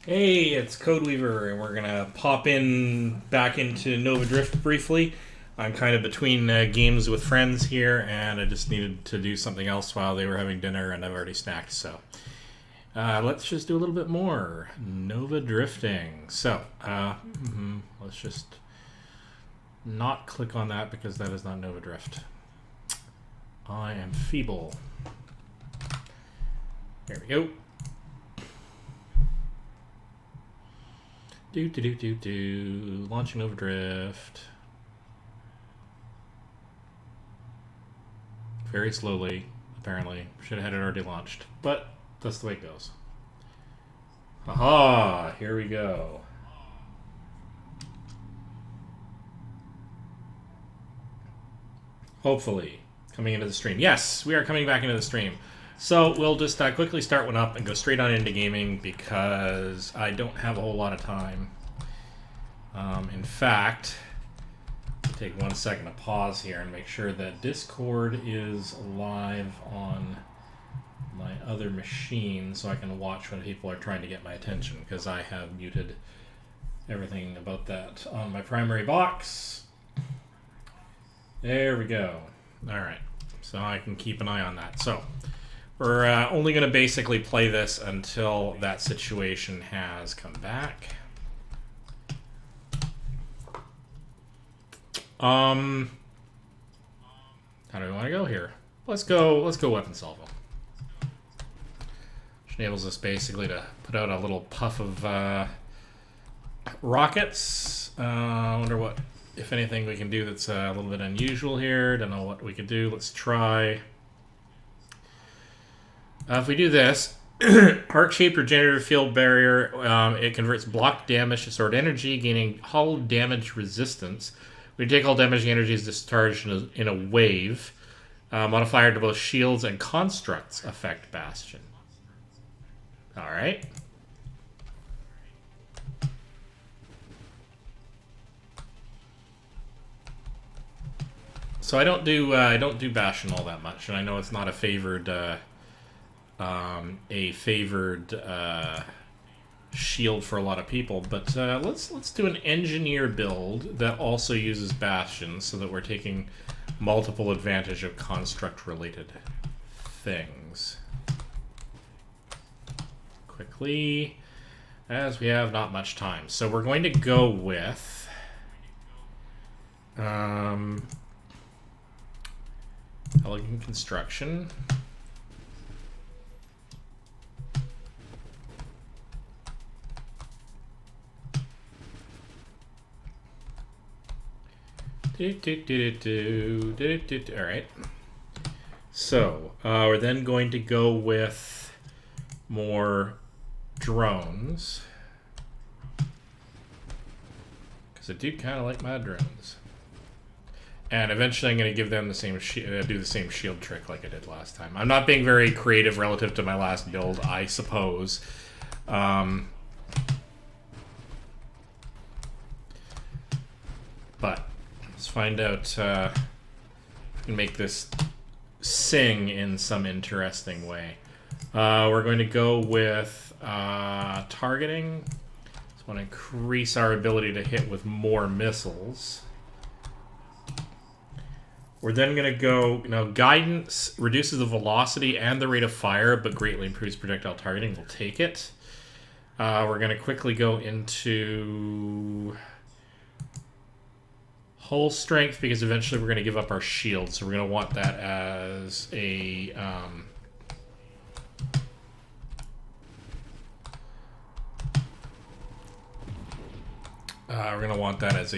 Hey, it's Codeweaver, and we're gonna pop in back into Nova Drift briefly. I'm kind of between games with friends here, and I just needed to do something else while they were having dinner, and I've already snacked. So let's just do a little bit more Nova Drifting. Let's just not click on that because that is not Nova Drift. I am feeble. There we go. Launching Nova Drift. Very slowly, apparently. Should have had it already launched. But that's the way it goes. Aha! Here we go. Hopefully. Coming into the stream. Yes, we are coming back into the stream. So we'll just quickly start one up and go straight on into gaming because I don't have a whole lot of time. In fact, take 1 second to pause here and make sure that Discord is live on my other machine so I can watch when people are trying to get my attention, because I have muted everything about that on my primary box. There we go. Alright, so I can keep an eye on that. So we're only going to basically play this until that situation has come back. How do we want to go here? Let's go weapon salvo. Which enables us basically to put out a little puff of rockets. I wonder what, if anything, we can do that's a little bit unusual here. Don't know what we could do. Let's try. If we do this, arc-shaped regenerative field barrier, it converts blocked damage to stored energy, gaining hull damage resistance. We take all damaging energy is discharged in a wave. Modifier to both shields and constructs affect Bastion. Alright. So I don't do Bastion all that much, and I know it's not a favored shield for a lot of people, but let's do an engineer build that also uses Bastion so that we're taking multiple advantage of construct related things. Quickly, as we have not much time. So we're going to go with elegant construction. Alright. So, we're then going to go with more drones. Because I do kind of like my drones. And eventually I'm going to give them the same do the same shield trick like I did last time. I'm not being very creative relative to my last build, I suppose. But let's find out if we can make this sing in some interesting way. We're going to go with targeting. Just want to increase our ability to hit with more missiles. We're then going to go, guidance reduces the velocity and the rate of fire, but greatly improves projectile targeting. We'll take it. We're going to quickly go into hull strength, because eventually we're going to give up our shield, so we're going to want that as a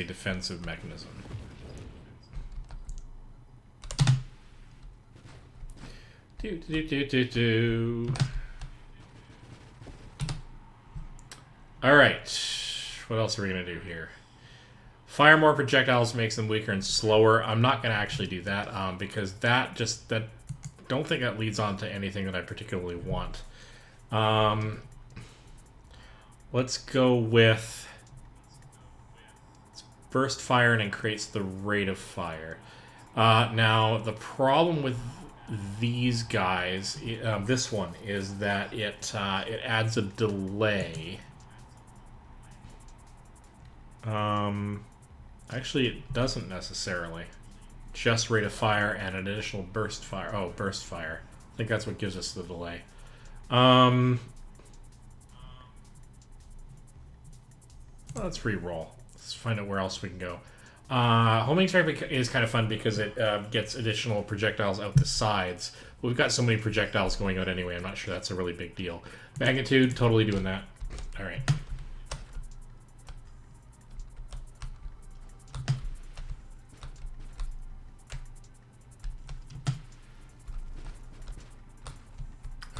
defensive mechanism. Alright, what else are we going to do here? Fire more projectiles makes them weaker and slower. I'm not going to actually do that because don't think that leads on to anything that I particularly want. Let's go with burst fire and increase the rate of fire. Now, the problem with these guys, this one, is that it adds a delay. Actually, it doesn't necessarily. Just rate of fire and an additional burst fire. Oh, burst fire. I think that's what gives us the delay. Let's re-roll. Let's find out where else we can go. Homing strike is kind of fun because it gets additional projectiles out the sides. We've got so many projectiles going out anyway, I'm not sure that's a really big deal. Magnitude, totally doing that. Alright.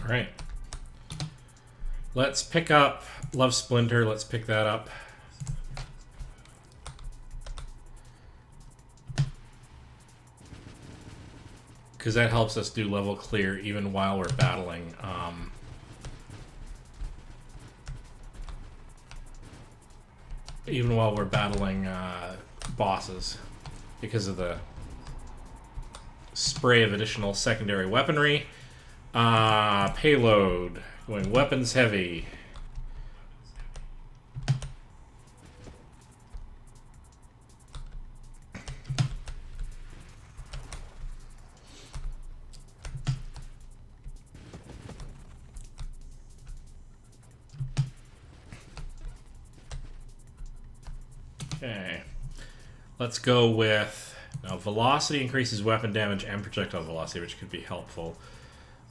Alright. Let's pick up Love Splinter. Let's pick that up. Because that helps us do level clear even while we're battling. Even while we're battling bosses, because of the spray of additional secondary weaponry. Payload, going weapons heavy. Okay, let's go with, now velocity increases weapon damage and projectile velocity, which could be helpful.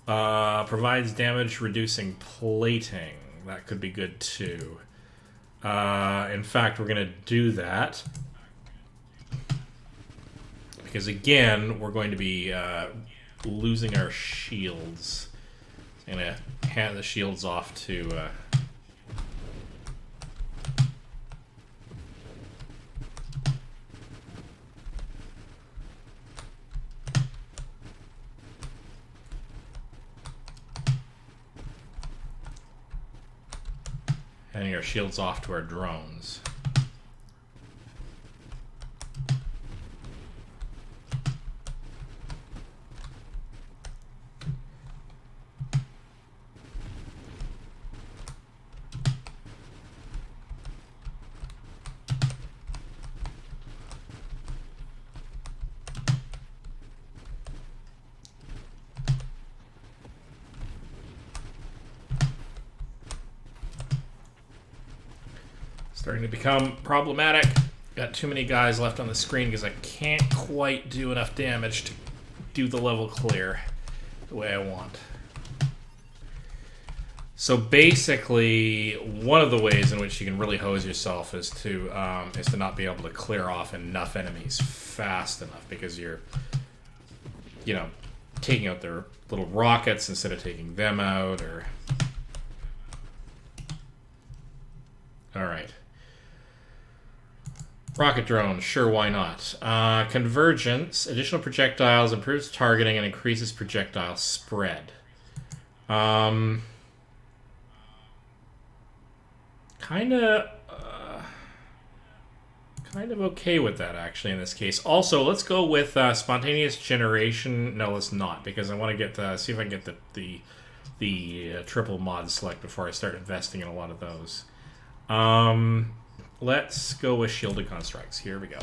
Provides damage reducing plating. That could be good too. In fact, we're going to do that. Because again, we're going to be losing our shields. I'm going to hand the shields off to... handing our shields off to our drones. Starting to become problematic. Got too many guys left on the screen because I can't quite do enough damage to do the level clear the way I want. So basically, one of the ways in which you can really hose yourself is to not be able to clear off enough enemies fast enough, because you're, you know, taking out their little rockets instead of taking them out, or... Alright. Rocket drone, sure, why not? Convergence, additional projectiles, improves targeting, and increases projectile spread. Kind of okay with that, actually, in this case. Also, let's go with spontaneous generation. No, let's not, because I want to get see if I can get the triple mod select before I start investing in a lot of those. Let's go with shielded constructs. Here we go.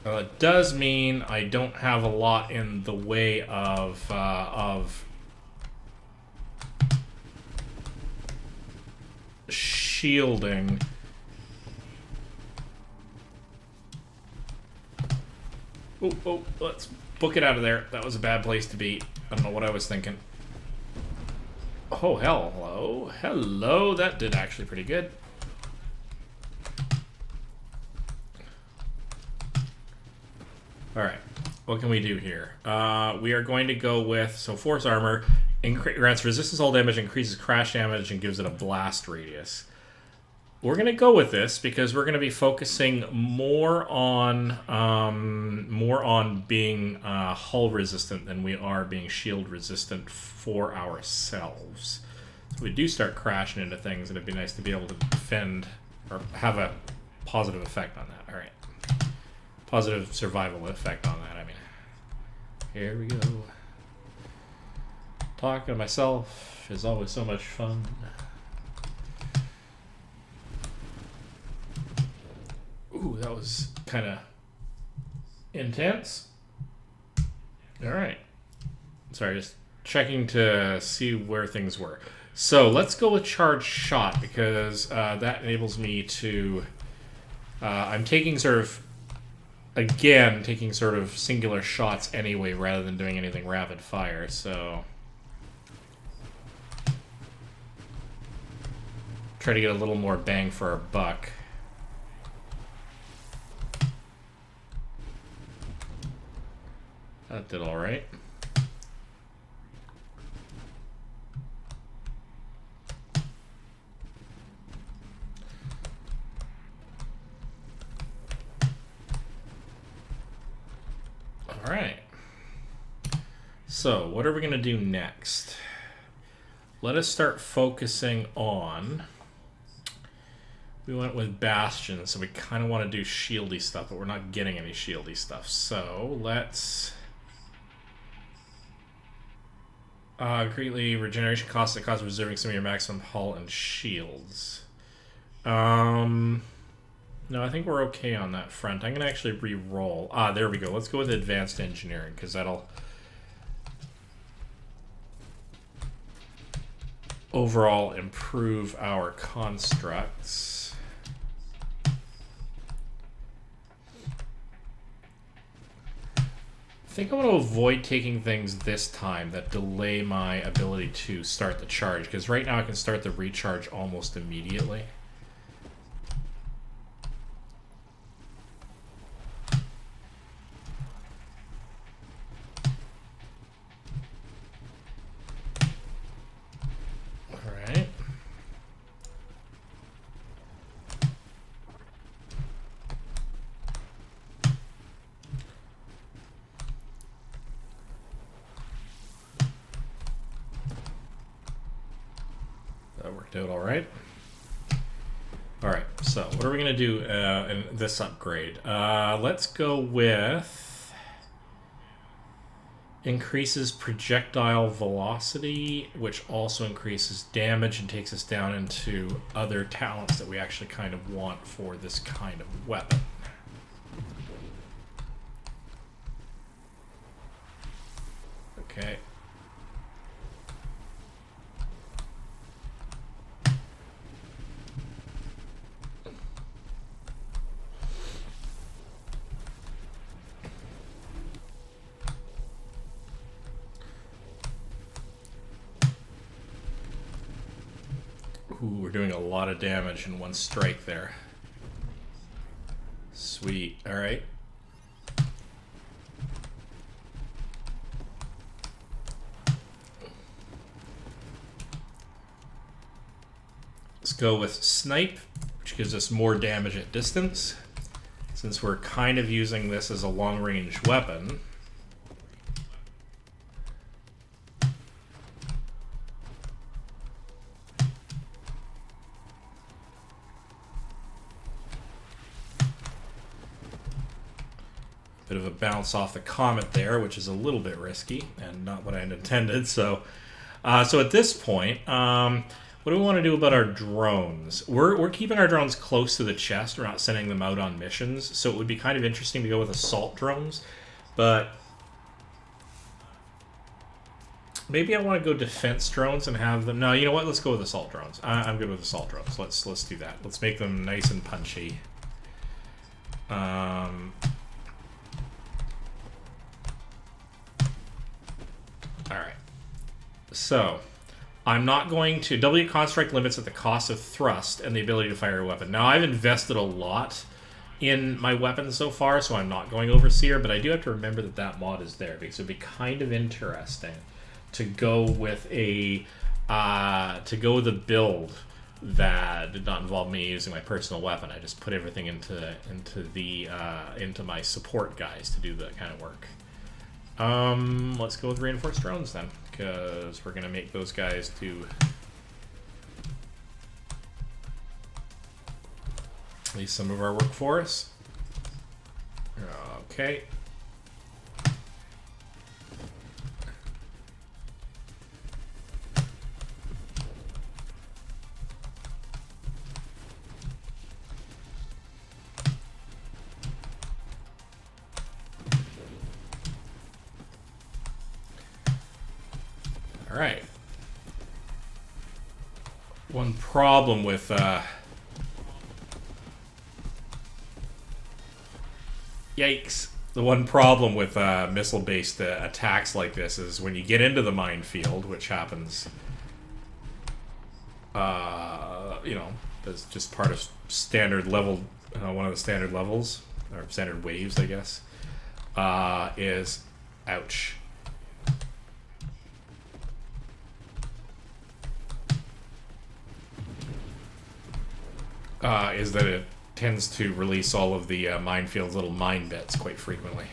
It does mean I don't have a lot in the way of shielding. Oh, let's book it out of there. That was a bad place to be. I don't know what I was thinking. Oh, hello. Hello. That did actually pretty good. Alright. What can we do here? We are going to go with... So, Force Armor grants resistance all damage, increases crash damage, and gives it a blast radius. We're going to go with this because we're going to be focusing more on being hull resistant than we are being shield resistant for ourselves. So if we do start crashing into things, it'd be nice to be able to defend or have a positive effect on that. All right, positive survival effect on that. I mean, Here we go. Talking to myself is always so much fun. Ooh, that was kind of intense. All right. Sorry, just checking to see where things were. So let's go with charged shot because that enables me to... I'm taking sort of... Again, taking sort of singular shots anyway rather than doing anything rapid fire, so... Try to get a little more bang for our buck. That did all right. All right. So, what are we going to do next? Let us start focusing on... We went with Bastion, so we kind of want to do shieldy stuff, but we're not getting any shieldy stuff. So, let's... greatly regeneration costs the cost of reserving some of your maximum hull and shields. No, I think we're okay on that front. I'm going to actually re-roll. There we go. Let's go with advanced engineering, because that'll overall improve our constructs. I think I'm going to avoid taking things this time that delay my ability to start the charge, because right now I can start the recharge almost immediately. Alright. That worked out all right. All right, so what are we going to do in this upgrade? Let's go with increases projectile velocity, which also increases damage and takes us down into other talents that we actually kind of want for this kind of weapon. Okay. Ooh, we're doing a lot of damage in one strike there. Sweet. All right. Let's go with Snipe, which gives us more damage at distance. Since we're kind of using this as a long-range weapon, bit of a bounce off the Comet there, which is a little bit risky and not what I had intended. So at this point, what do we want to do about our drones? We're keeping our drones close to the chest. We're not sending them out on missions. So it would be kind of interesting to go with assault drones. But maybe I want to go defense drones and have them... No, you know what? Let's go with assault drones. I'm good with assault drones. Let's do that. Let's make them nice and punchy. Alright, so I'm not going to... W construct limits at the cost of thrust and the ability to fire a weapon. Now, I've invested a lot in my weapons so far, so I'm not going Overseer, but I do have to remember that that mod is there, because it would be kind of interesting to go with a... to go with a build that did not involve me using my personal weapon. I just put everything into my support guys to do that kind of work. Let's go with reinforced drones then, because we're gonna make those guys do at least some of our work for us. Okay. All right. One problem with yikes. The one problem with missile-based attacks like this is when you get into the minefield, which happens, you know, as just part of standard level, one of the standard levels, or standard waves, I guess, is, ouch. Is that it tends to release all of the minefield's little mine bits quite frequently.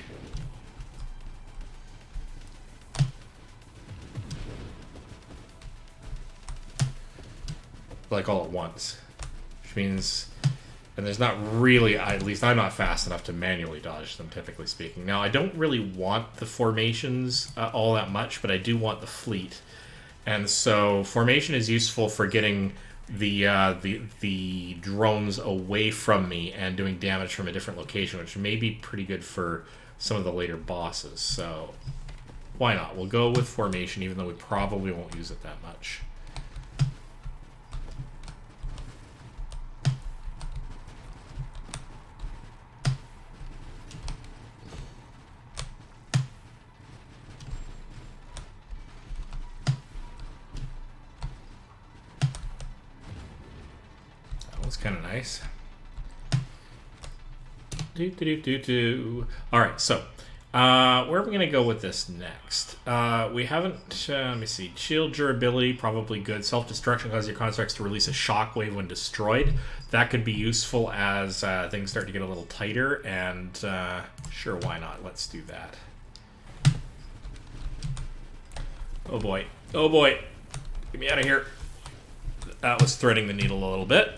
Like all at once. Which means... And there's not really... At least I'm not fast enough to manually dodge them, typically speaking. Now, I don't really want the formations all that much, but I do want the fleet. And so, formation is useful for getting... the drones away from me and doing damage from a different location, which may be pretty good for some of the later bosses. So why not? We'll go with formation, even though we probably won't use it that much. Kind of nice. Alright, so where are we going to go with this next? We haven't, let me see, shield durability, probably good. Self-destruction causes your constructs to release a shockwave when destroyed. That could be useful as things start to get a little tighter, and sure, why not? Let's do that. Oh boy. Oh boy. Get me out of here. That was threading the needle a little bit.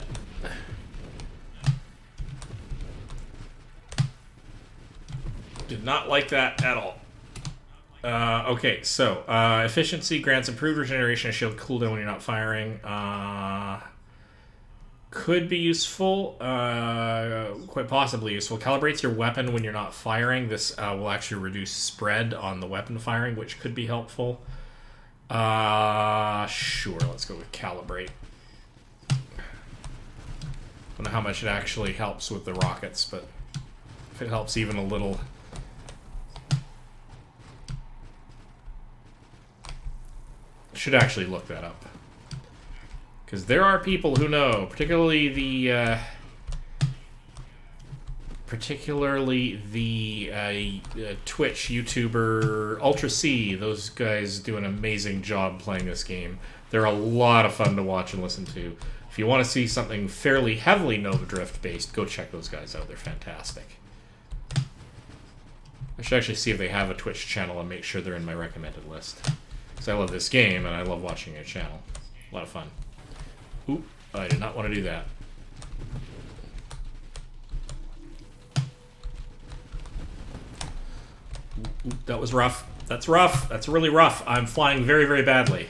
Did not like that at all. Okay, so efficiency grants improved regeneration of shield cooldown when you're not firing. Could be useful, quite possibly useful. Calibrates your weapon when you're not firing. This will actually reduce spread on the weapon firing, which could be helpful. Sure, let's go with calibrate. Don't know how much it actually helps with the rockets, but if it helps even a little... Should actually look that up. Because there are people who know, particularly the Twitch YouTuber Ultra C. Those guys do an amazing job playing this game. They're a lot of fun to watch and listen to. If you want to see something fairly heavily Nova Drift based, go check those guys out. They're fantastic. I should actually see if they have a Twitch channel and make sure they're in my recommended list. Because I love this game and I love watching your channel. A lot of fun. Oop, I did not want to do that. Oop, that was rough. That's rough. That's really rough. I'm flying very, very badly.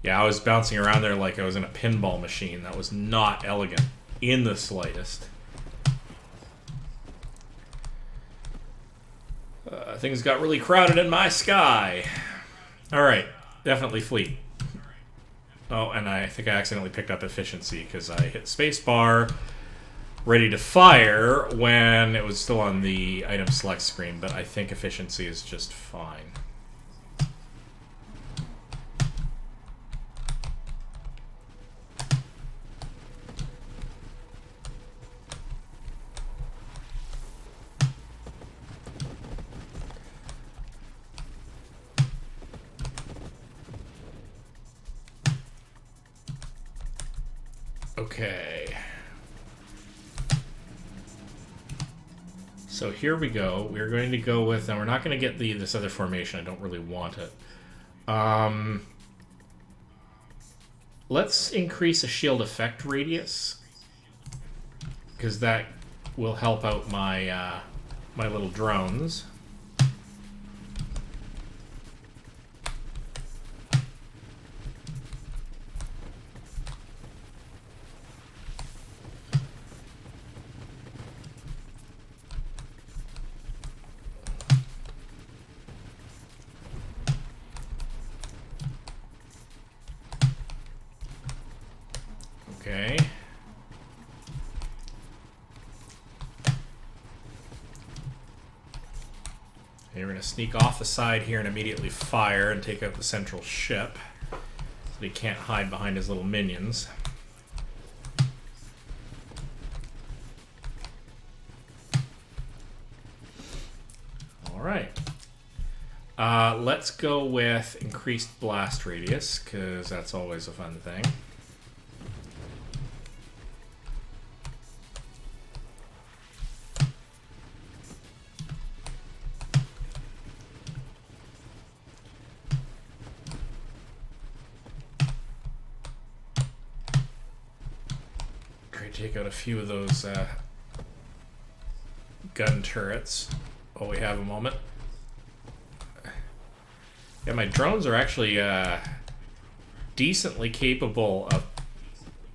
Yeah, I was bouncing around there like I was in a pinball machine. That was not elegant in the slightest. Things got really crowded in my sky. Alright, definitely fleet. Oh, and I think I accidentally picked up efficiency because I hit spacebar ready to fire when it was still on the item select screen, but I think efficiency is just fine. Okay. So here we go. We're going to go with, and we're not going to get this other formation. I don't really want it. Let's increase a shield effect radius, because that will help out my my little drones. Okay, we're going to sneak off the side here and immediately fire and take out the central ship. So he can't hide behind his little minions. Alright. Let's go with increased blast radius, because that's always a fun thing. Take out a few of those gun turrets while we have a moment. Yeah, my drones are actually decently capable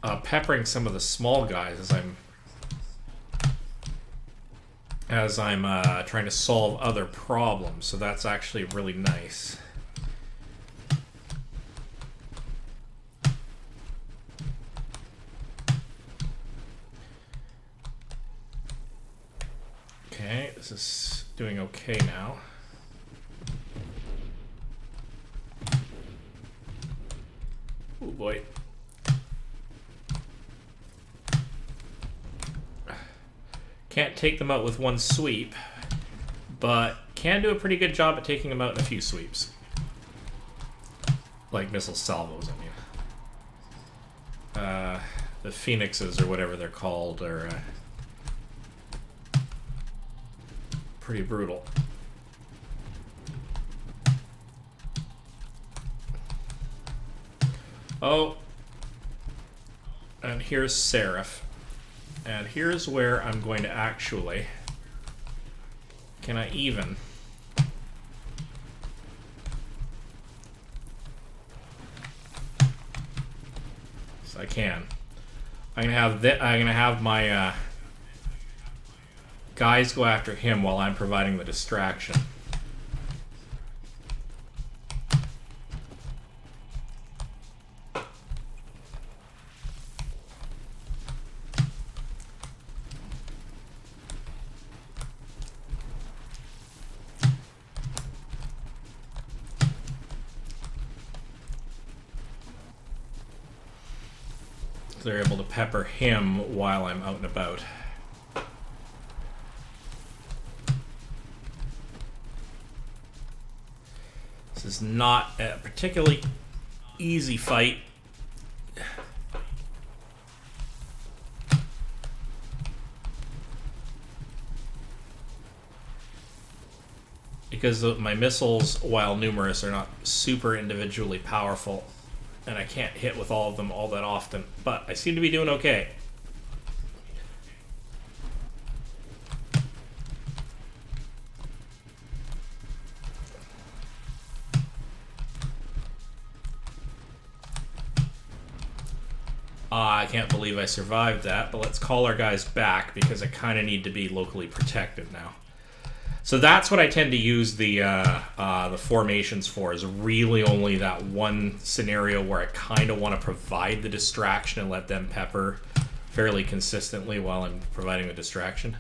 of peppering some of the small guys as I'm trying to solve other problems. So that's actually really nice. Okay, this is doing okay now. Oh boy. Can't take them out with one sweep, but can do a pretty good job at taking them out in a few sweeps. Like missile salvos, I mean. The Phoenixes, or whatever they're called, are pretty brutal. Oh, and here's Seraph. And here's where I'm going to actually... Can I even? Yes, I can. I'm gonna have my guys go after him while I'm providing the distraction. They're able to pepper him while I'm out and about. This is not a particularly easy fight. Because my missiles, while numerous, are not super individually powerful. And I can't hit with all of them all that often. But I seem to be doing okay. I can't believe I survived that, but let's call our guys back because I kind of need to be locally protected now. So that's what I tend to use the formations for, is really only that one scenario where I kind of want to provide the distraction and let them pepper fairly consistently while I'm providing the distraction.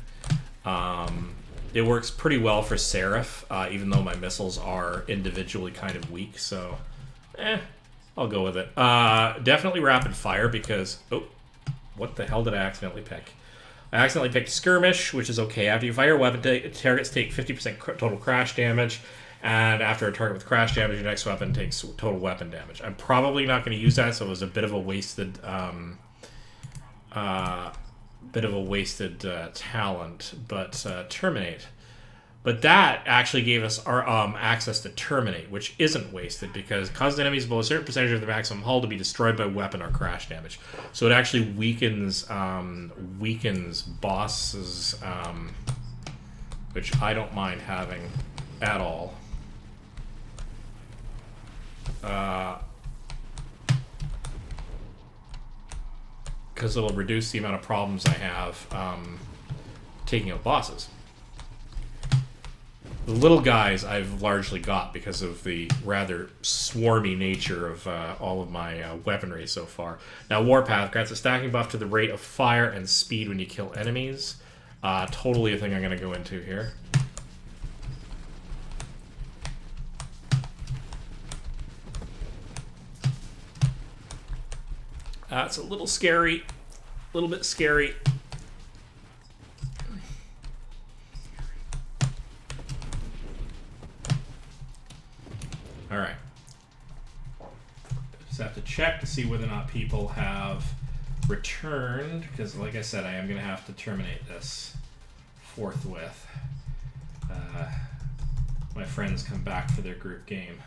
It works pretty well for Seraph, even though my missiles are individually kind of weak, so I'll go with it. Definitely rapid fire because... Oh, what the hell did I accidentally pick? I accidentally picked Skirmish, which is okay. After you fire a weapon, targets take 50% total crash damage, and after a target with crash damage, your next weapon takes total weapon damage. I'm probably not going to use that, so it was a bit of a wasted, talent. But Terminate. But that actually gave us our access to Terminate, which isn't wasted because causes enemies below a certain percentage of their maximum hull to be destroyed by weapon or crash damage. So it actually weakens bosses, which I don't mind having at all. Because it'll reduce the amount of problems I have taking out bosses. The little guys I've largely got because of the rather swarmy nature of all of my weaponry so far. Now, Warpath grants a stacking buff to the rate of fire and speed when you kill enemies. Totally a thing I'm going to go into here. That's a little scary. A little bit scary. All right. Just have to check to see whether or not people have returned, because like I said, I am going to have to terminate this forthwith. My friends come back for their group game,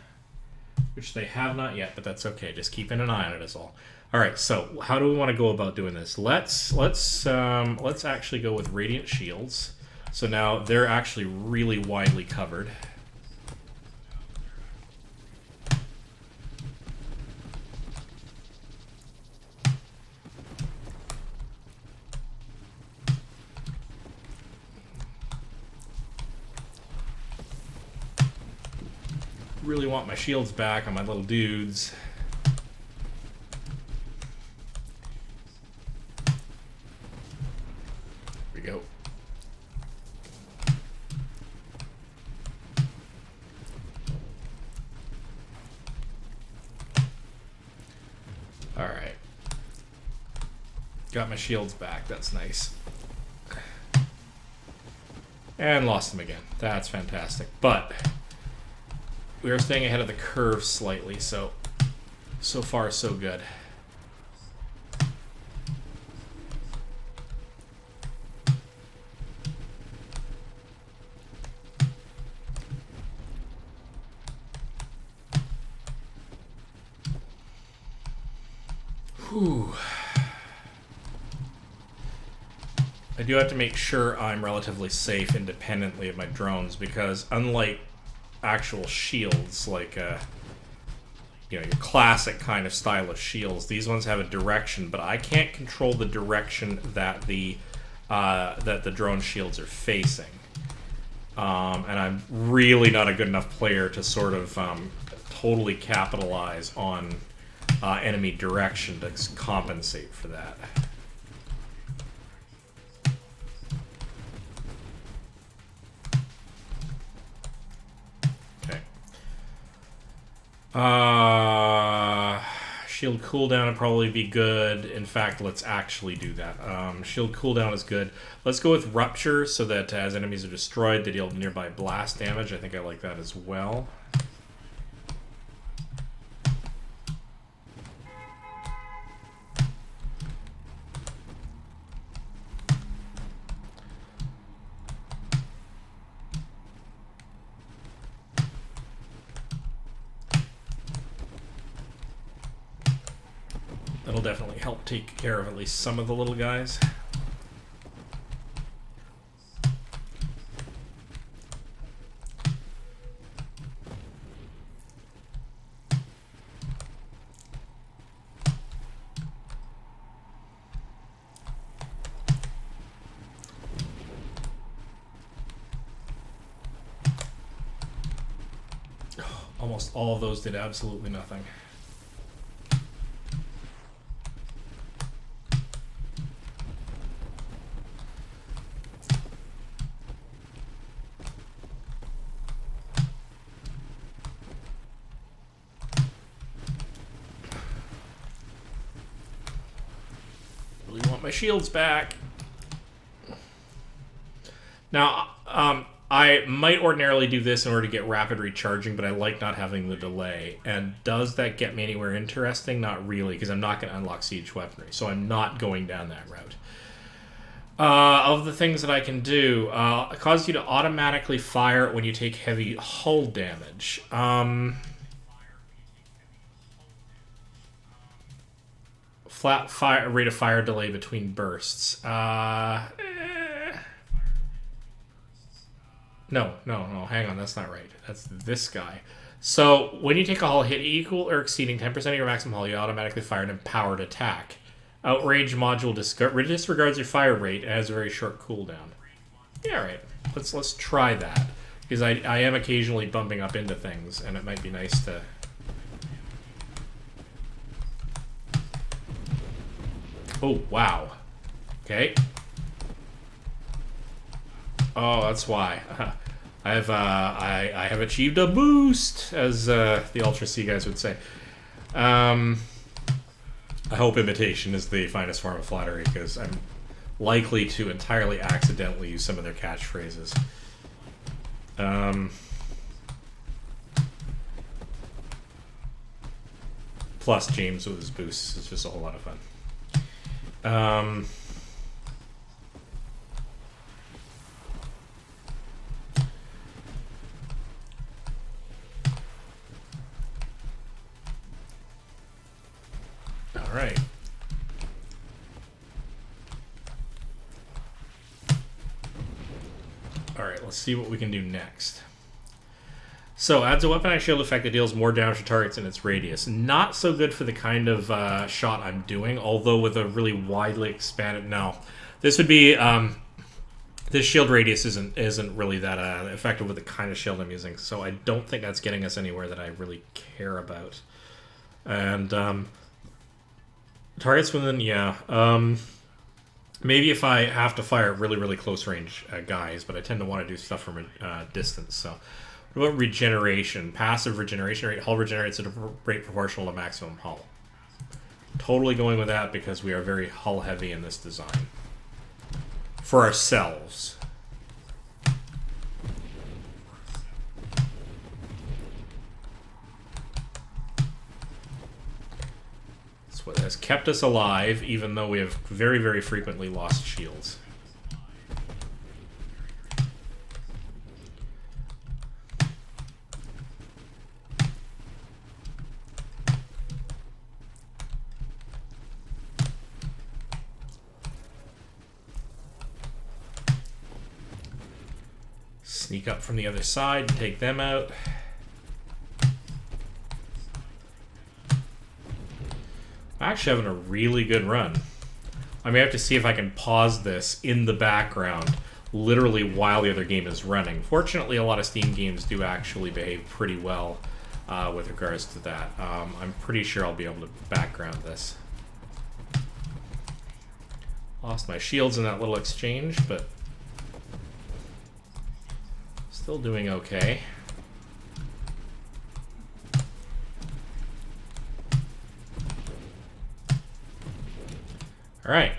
which they have not yet, but that's okay. Just keeping an eye on it is all. All right, so how do we want to go about doing this? Let's actually go with Radiant Shields. So now they're actually really widely covered. Really want my shields back on my little dudes. Here we go. All right. Got my shields back. That's nice. And lost them again. That's fantastic. But we are staying ahead of the curve slightly, so far so good. Whew. I do have to make sure I'm relatively safe independently of my drones, because unlike actual shields, like your classic kind of style of shields, these ones have a direction, but I can't control the direction that the drone shields are facing, and I'm really not a good enough player to sort of totally capitalize on enemy direction to compensate for that. Shield cooldown would probably be good. In fact, let's actually do that. Shield cooldown is good. Let's go with Rupture, so that as enemies are destroyed, they deal nearby blast damage. I think I like that as well. That'll definitely help take care of at least some of the little guys. Almost all of those did absolutely nothing. My shields back. Now, I might ordinarily do this in order to get rapid recharging, but I like not having the delay. And does that get me anywhere interesting? Not really, because I'm not going to unlock siege weaponry, so I'm not going down that route. Of the things that I can do, it causes you to automatically fire when you take heavy hull damage. Flat fire rate of fire delay between bursts. No, hang on, that's not right. That's this guy. So, when you take a hull hit equal or exceeding 10% of your maximum hull, you automatically fire an empowered attack. Outrage module disregards your fire rate and has a very short cooldown. Yeah, right. Let's try that. Because I am occasionally bumping up into things, and it might be nice to... Oh, wow. Okay. Oh, that's why. I have achieved a boost, as the Ultra C guys would say. I hope imitation is the finest form of flattery, because I'm likely to entirely accidentally use some of their catchphrases. Plus, James with his boosts is just a whole lot of fun. All right. All right, let's see what we can do next. So, adds a weaponized shield effect that deals more damage to targets in its radius. Not so good for the kind of shot I'm doing, although with a really widely expanded... No. This would be... this shield radius isn't really that effective with the kind of shield I'm using, so I don't think that's getting us anywhere that I really care about. And, targets within... Yeah. Maybe if I have to fire at really, really close range guys, but I tend to want to do stuff from a distance, so... What about regeneration? Passive regeneration rate. Hull regenerates at a rate proportional to maximum hull. Totally going with that because we are very hull heavy in this design. For ourselves. That's what has kept us alive, even though we have very, very frequently lost shields. Sneak up from the other side and take them out. I'm actually having a really good run. I may have to see if I can pause this in the background, literally while the other game is running. Fortunately, a lot of Steam games do actually behave pretty well with regards to that. I'm pretty sure I'll be able to background this. Lost my shields in that little exchange, but... Still doing okay. Alright.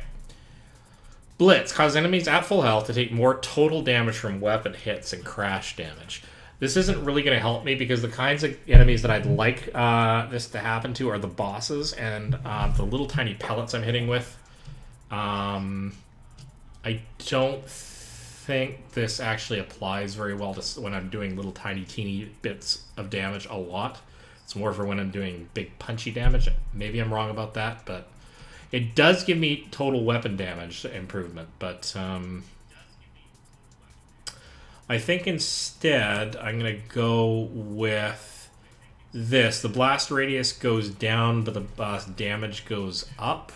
Blitz. Cause enemies at full health to take more total damage from weapon hits and crash damage. This isn't really going to help me because the kinds of enemies that I'd like this to happen to are the bosses and the little tiny pellets I'm hitting with. I don't think this actually applies very well to when I'm doing little tiny teeny bits of damage a lot. It's more for when I'm doing big punchy damage. Maybe I'm wrong about that, but it does give me total weapon damage improvement. But I think instead I'm going to go with this. The blast radius goes down, but the damage goes up.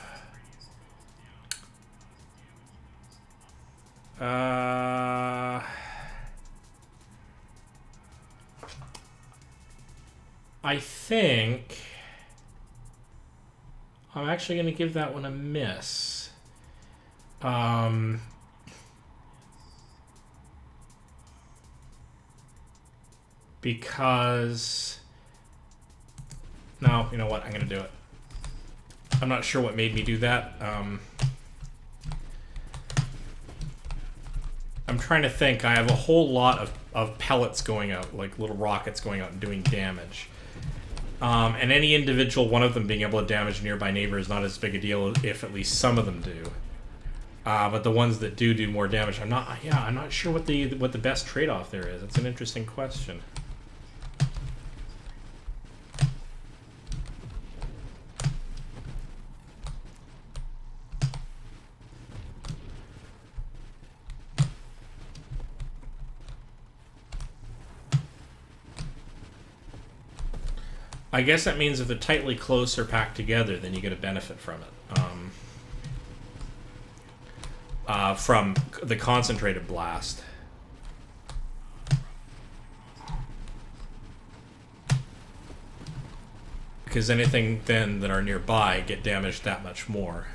I think I'm actually going to give that one a miss. Because... No, you know what? I'm going to do it. I'm not sure what made me do that. I'm trying to think. I have a whole lot of pellets going out, like little rockets going out and doing damage. And any individual one of them being able to damage a nearby neighbor is not as big a deal if at least some of them do. But the ones that do more damage, I'm not sure what the best trade-off there is. It's an interesting question. I guess that means if they're tightly close or packed together, then you get a benefit from it. From the concentrated blast. Because anything then that are nearby get damaged that much more.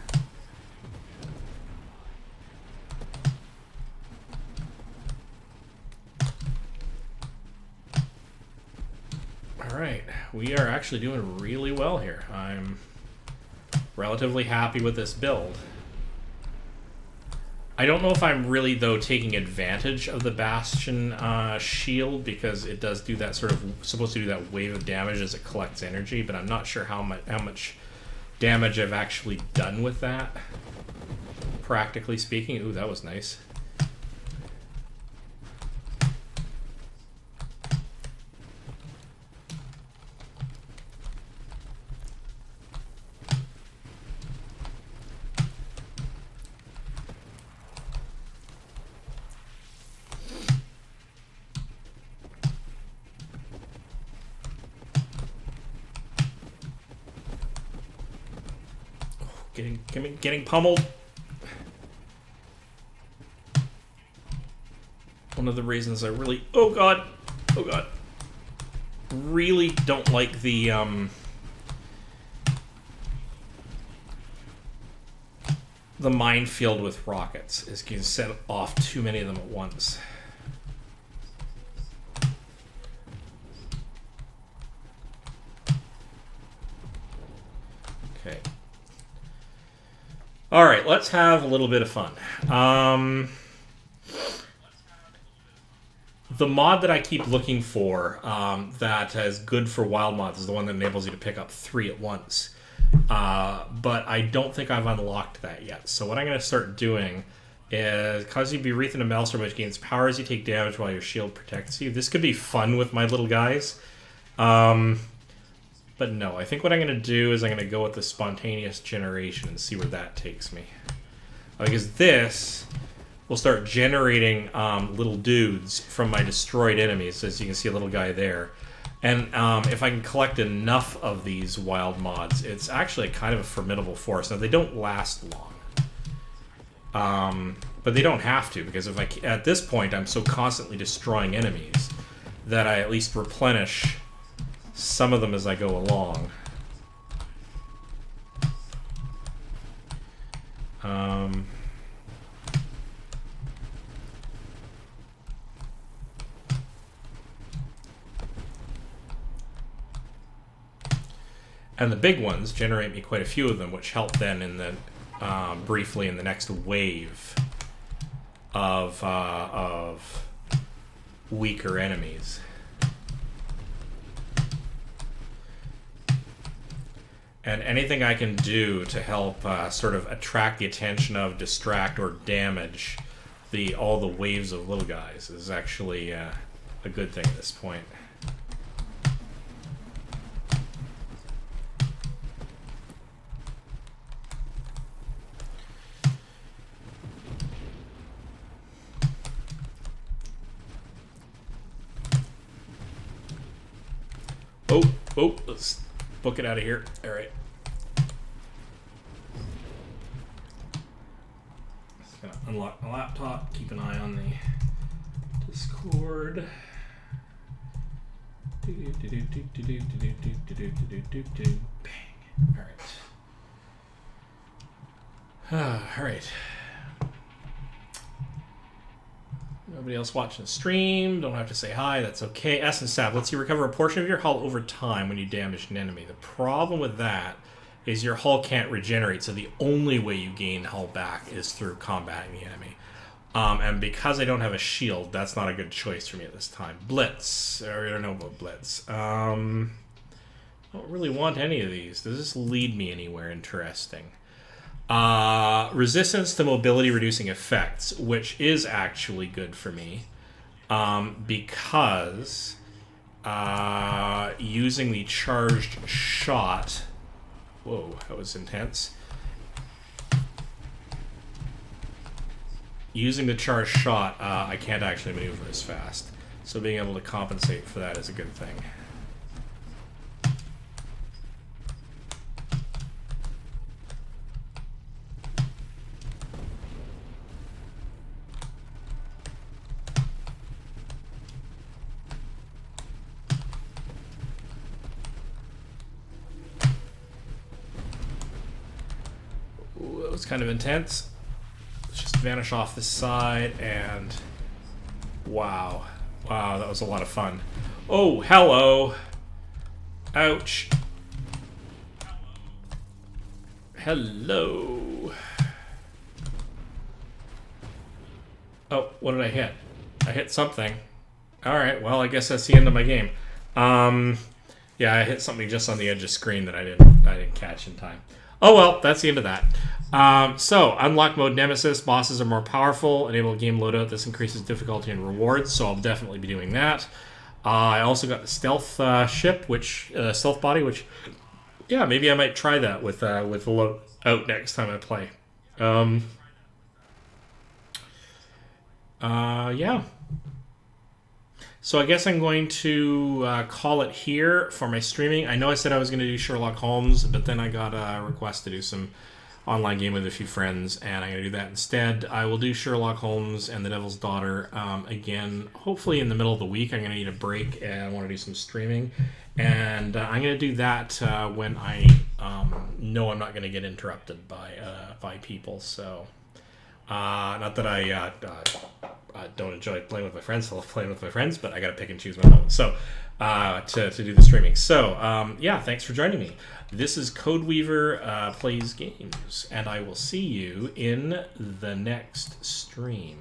Alright, we are actually doing really well here. I'm Relatively happy with this build. I don't know if I'm really, though, taking advantage of the Bastion shield, because it does do that sort of, supposed to do that wave of damage as it collects energy, but I'm not sure how much damage I've actually done with that, practically speaking. Ooh, that was nice. Getting pummeled. One of the reasons I really, oh god, really don't like the minefield with rockets is you can set off too many of them at once. Okay. All right, let's have a little bit of fun. The mod that I keep looking for that is good for wild mods is the one that enables you to pick up 3 at once. But I don't think I've unlocked that yet. So what I'm going to start doing is cause you Berethan and Maelstrom, which gains power as you take damage while your shield protects you. This could be fun with my little guys. But no, I think what I'm going to do is I'm going to go with the spontaneous generation and see where that takes me. Because this will start generating little dudes from my destroyed enemies. As you can see, a little guy there. And if I can collect enough of these wild mods, it's actually kind of a formidable force. Now, they don't last long. But they don't have to, because if at this point, I'm so constantly destroying enemies that I at least replenish some of them as I go along. And the big ones generate me quite a few of them, which help then in the briefly in the next wave of weaker enemies. And anything I can do to help sort of attract the attention of, distract, or damage all the waves of little guys is actually a good thing at this point. Oh, let's book it out of here. All right. Just gonna unlock my laptop, keep an eye on the Discord. Bang. All right. Nobody else watching the stream. Don't have to say hi. That's okay. Essence Sap lets you recover a portion of your hull over time when you damage an enemy. The problem with that is your hull can't regenerate, so the only way you gain hull back is through combating the enemy. And because I don't have a shield, that's not a good choice for me at this time. Blitz. I don't know about Blitz. Don't really want any of these. Does this lead me anywhere interesting? Resistance to mobility reducing effects, which is actually good for me, because using the charged shot, whoa, that was intense. Using the charged shot, I can't actually maneuver as fast, so being able to compensate for that is a good thing. Was kind of intense. Let's just vanish off this side, and wow, that was a lot of fun. Oh, hello. Ouch. Hello. Oh, what did I hit? I hit something. Alright, well, I guess that's the end of my game. Yeah, I hit something just on the edge of screen that I didn't catch in time. Oh well, that's the end of that. So, unlock mode Nemesis. Bosses are more powerful. Enable game loadout. This increases difficulty and rewards, so I'll definitely be doing that. I also got the stealth ship, stealth body, which, yeah, maybe I might try that with the loadout next time I play. Yeah. So I guess I'm going to call it here for my streaming. I know I said I was going to do Sherlock Holmes, but then I got a request to do some online game with a few friends, and I'm going to do that instead. I will do Sherlock Holmes and The Devil's Daughter again, hopefully in the middle of the week. I'm going to need a break, and I want to do some streaming. And I'm going to do that when I know I'm not going to get interrupted by people. So, not that I don't enjoy playing with my friends. I love playing with my friends, but I got to pick and choose my moments. So, to do the streaming. So, yeah, thanks for joining me. This is Codeweaver Plays Games, and I will see you in the next stream.